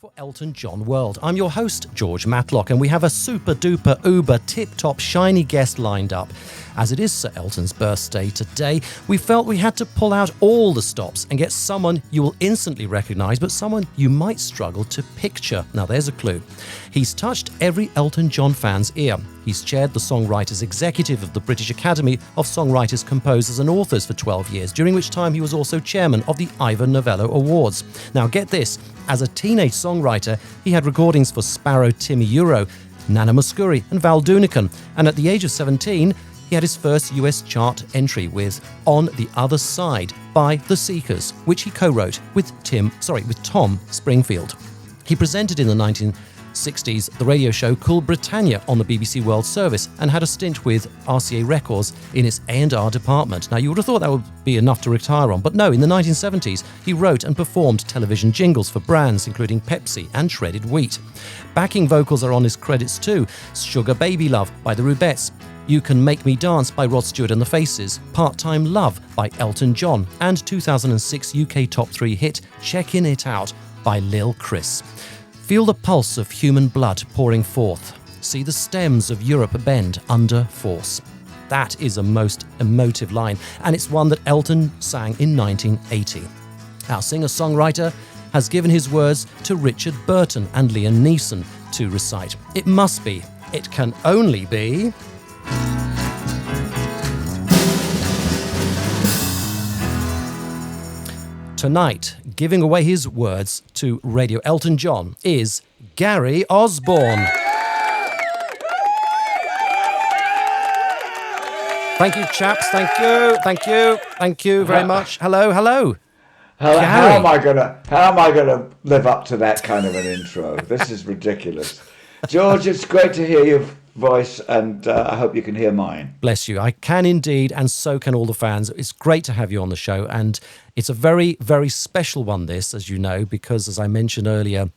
for Elton John World. I'm your host, George Matlock, and we have a super duper uber tip-top shiny guest lined up. As it is Sir Elton's birthday today, we felt we had to pull out all the stops and get someone you will instantly recognise, but someone you might struggle to picture. Now there's a clue. He's touched every Elton John fan's ear. He's chaired the Songwriters Executive of the British Academy of Songwriters, Composers and Authors for 12 years, during which time he was also chairman of the Ivor Novello Awards. Now get this, as a teenage songwriter, he had recordings for Sparrow Timmy Euro, Nana Muscuri and Val Doonican, and at the age of 17, he had his first US chart entry with On the Other Side by The Seekers, which he co-wrote with Tom Springfield. He presented in the 1960s the radio show Cool Britannia on the BBC World Service and had a stint with RCA Records in its A&R department. Now, you would have thought that would be enough to retire on, but no, in the 1970s, he wrote and performed television jingles for brands including Pepsi and Shredded Wheat. Backing vocals are on his credits too: Sugar Baby Love by the Rubettes, You Can Make Me Dance by Rod Stewart and the Faces, Part-Time Love by Elton John, and 2006 UK Top 3 hit Checkin' It Out by Lil Chris. Feel the pulse of human blood pouring forth. See the stems of Europe bend under force. That is a most emotive line, and it's one that Elton sang in 1980. Our singer-songwriter has given his words to Richard Burton and Liam Neeson to recite. It must be, it can only be... Tonight, giving away his words to Radio Elton John is Gary Osborne. Thank you, chaps. Thank you very much. Hello. How am I gonna live up to that kind of an intro? This is ridiculous. George, it's great to hear your voice, and I hope you can hear mine. Bless you. I can indeed, and so can all the fans. It's great to have you on the show, and it's a very, very special one, this, as you know, because, as I mentioned earlier,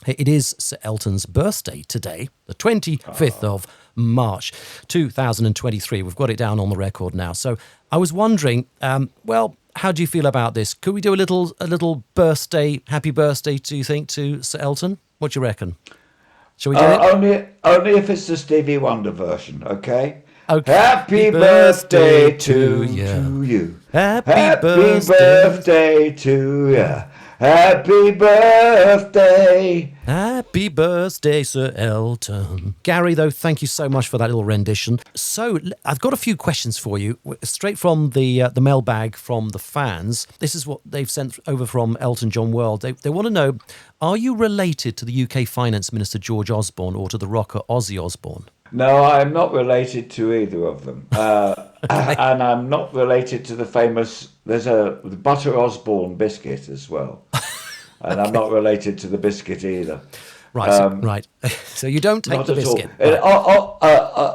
it is Sir Elton's birthday today, the 25th of March 2023. We've got it down on the record now. So I was wondering, how do you feel about this? Could we do a little birthday, happy birthday, do you think, to Sir Elton? What do you reckon? Shall we do it? Only if it's the Stevie Wonder version, okay? Okay. Happy birthday to you. Happy birthday to you. Happy birthday. Happy birthday, Sir Elton. Gary, though, thank you so much for that little rendition. So, I've got a few questions for you, straight from the mailbag from the fans. This is what they've sent over from Elton John World. They want to know, are you related to the UK Finance Minister George Osborne or to the rocker Ozzy Osbourne? No, I'm not related to either of them. And I'm not related to the famous... There's the Butter Osborne biscuit as well. And I'm not related to the biscuit either. Right. So you don't take the biscuit. Right.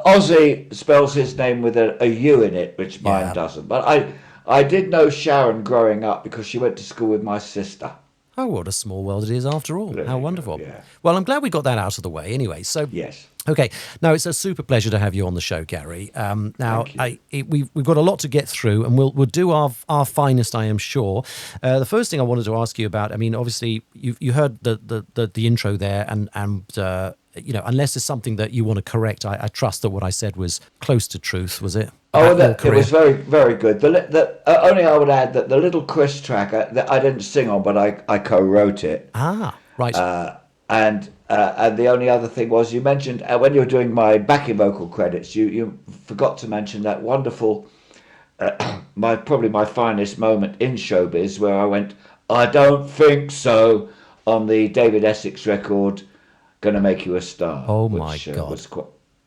Ozzy spells his name with a U in it, which mine doesn't. But I did know Sharon growing up because she went to school with my sister. Oh, what a small world it is after all. How wonderful. Yeah. Well, I'm glad we got that out of the way anyway. So yes. Okay. Now, it's a super pleasure to have you on the show, Gary. Now, we've got a lot to get through, and we'll do our finest, I am sure. The first thing I wanted to ask you about, I mean, obviously, you heard the intro there, and unless there's something that you want to correct, I trust that what I said was close to truth, was it? It was very, very good. Only I would add that the Little Chris track, that I didn't sing on, but I co-wrote it. Ah, right. And the only other thing was, you mentioned when you were doing my backing vocal credits, you forgot to mention that wonderful, probably my finest moment in showbiz, where I went, I don't think so, on the David Essex record, Gonna Make You a Star. Oh my God. Was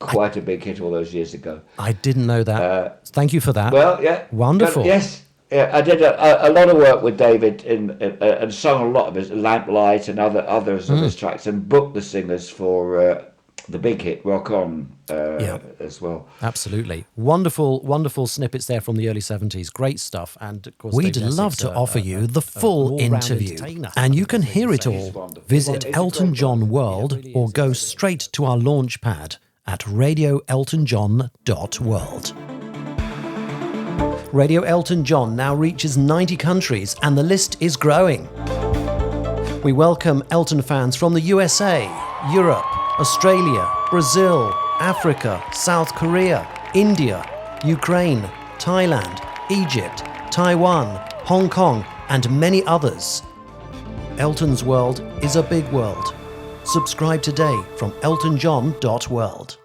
quite a big hit all those years ago. I didn't know that. Thank you for that. Well, yeah. Wonderful. Yes. Yeah, I did a lot of work with David and sung a lot of his Lamplight and others of his tracks, and booked the singers for the big hit Rock On as well. Absolutely. Wonderful snippets there from the early 70s. Great stuff. And of course, we'd love to offer you the full interview, and you can hear it all. Visit Elton John World or go straight to our launch pad at radioeltonjohn.world. Radio Elton John now reaches 90 countries, and the list is growing. We welcome Elton fans from the USA, Europe, Australia, Brazil, Africa, South Korea, India, Ukraine, Thailand, Egypt, Taiwan, Hong Kong, and many others. Elton's world is a big world. Subscribe today from eltonjohn.world.